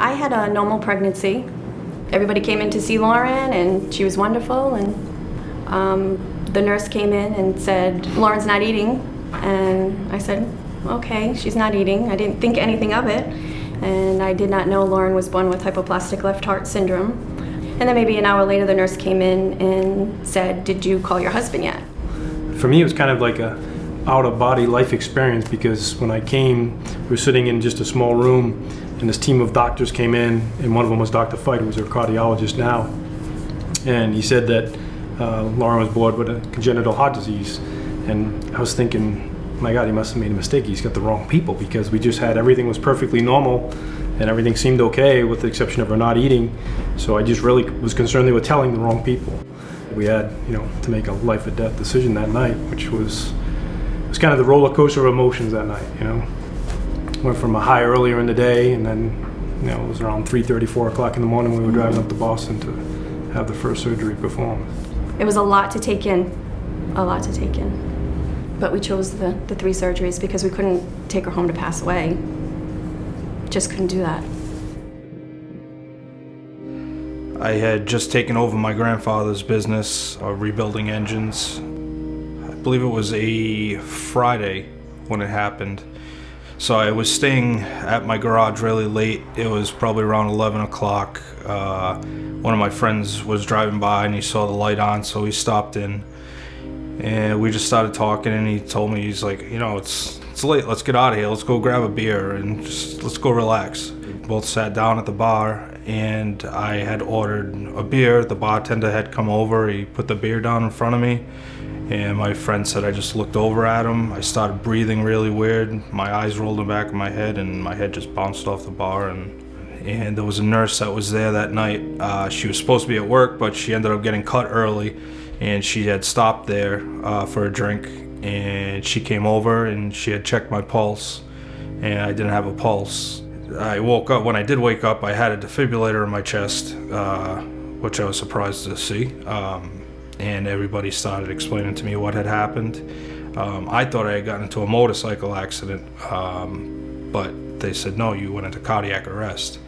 I had a normal pregnancy. Everybody came in to see Lauren, and she was wonderful. And the nurse came in and said, "Lauren's not eating." And I said, "Okay, she's not eating." I didn't think anything of it. And I did not know Lauren was born with hypoplastic left heart syndrome. And then maybe an hour later, the nurse came in and said, "Did you call your husband yet?" For me, it was kind of like a out-of-body life experience, because when I came, we were sitting in just a small room, and this team of doctors came in, and one of them was Dr. Fight, who was our cardiologist now. And he said that Lauren was born with a congenital heart disease. And I was thinking, my God, he must have made a mistake. He's got the wrong people, because we just had, everything was perfectly normal and everything seemed okay with the exception of her not eating. So I just really was concerned they were telling the wrong people. We had, to make a life or death decision that night, which was kind of the roller coaster of emotions that night, Went from a high earlier in the day, and then, it was around 3:30, 4 o'clock in the morning we were driving up to Boston to have the first surgery performed. It was a lot to take in, But we chose the 3 surgeries because we couldn't take her home to pass away. Just couldn't do that. I had just taken over my grandfather's business, rebuilding engines. I believe it was a Friday when it happened. So I was staying at my garage really late. It was probably around 11 o'clock. One of my friends was driving by and he saw the light on, so he stopped in. And we just started talking, and he told me, he's like, it's late, let's get out of here, let's go grab a beer and just let's go relax. We both sat down at the bar, and I had ordered a beer. The bartender had come over, he put the beer down in front of me, and my friend said I just looked over at him. I started breathing really weird, my eyes rolled in the back of my head, and my head just bounced off the bar. And there was a nurse that was there that night. She was supposed to be at work, but she ended up getting cut early, and she had stopped there for a drink, and she came over and she had checked my pulse, and I didn't have a pulse. I woke up. When I did wake up, I had a defibrillator in my chest, which I was surprised to see, and everybody started explaining to me what had happened. I thought I had gotten into a motorcycle accident, but they said, no, you went into cardiac arrest.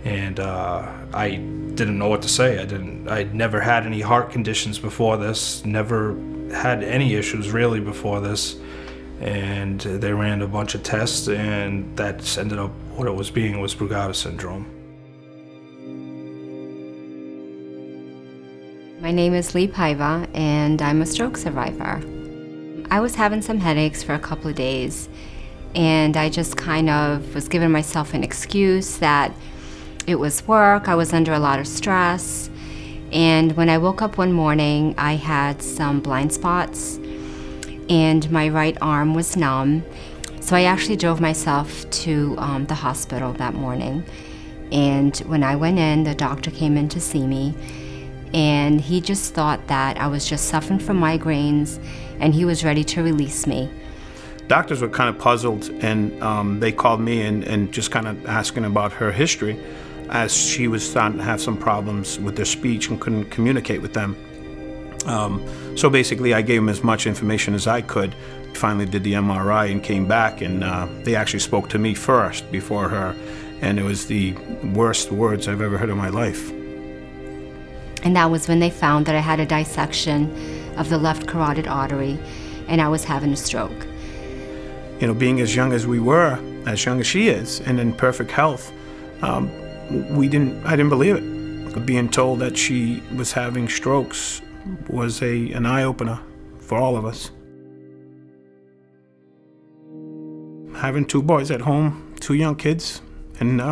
And I didn't know what to say. I'd never had any heart conditions before this, never had any issues really before this. And they ran a bunch of tests, and that ended up, what it was being was Brugada syndrome. My name is Paiva, and I'm a stroke survivor. I was having some headaches for a couple of days, and I just kind of was giving myself an excuse that it was work, I was under a lot of stress. And when I woke up one morning, I had some blind spots and my right arm was numb. So I actually drove myself to the hospital that morning. And when I went in, the doctor came in to see me, and he just thought that I was just suffering from migraines, and he was ready to release me. Doctors were kind of puzzled, and they called me and just kind of asking about her history, as she was starting to have some problems with their speech and couldn't communicate with them. So basically I gave them as much information as I could. Finally did the MRI and came back, and they actually spoke to me first before her, and it was the worst words I've ever heard in my life. And that was when they found that I had a dissection of the left carotid artery, and I was having a stroke. Being as young as we were, as young as she is, and in perfect health, I didn't believe it. Being told that she was having strokes was an eye-opener for all of us. Having 2 boys at home, 2 young kids, and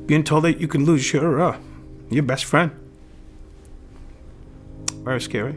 being told that you can lose your best friend. Very scary.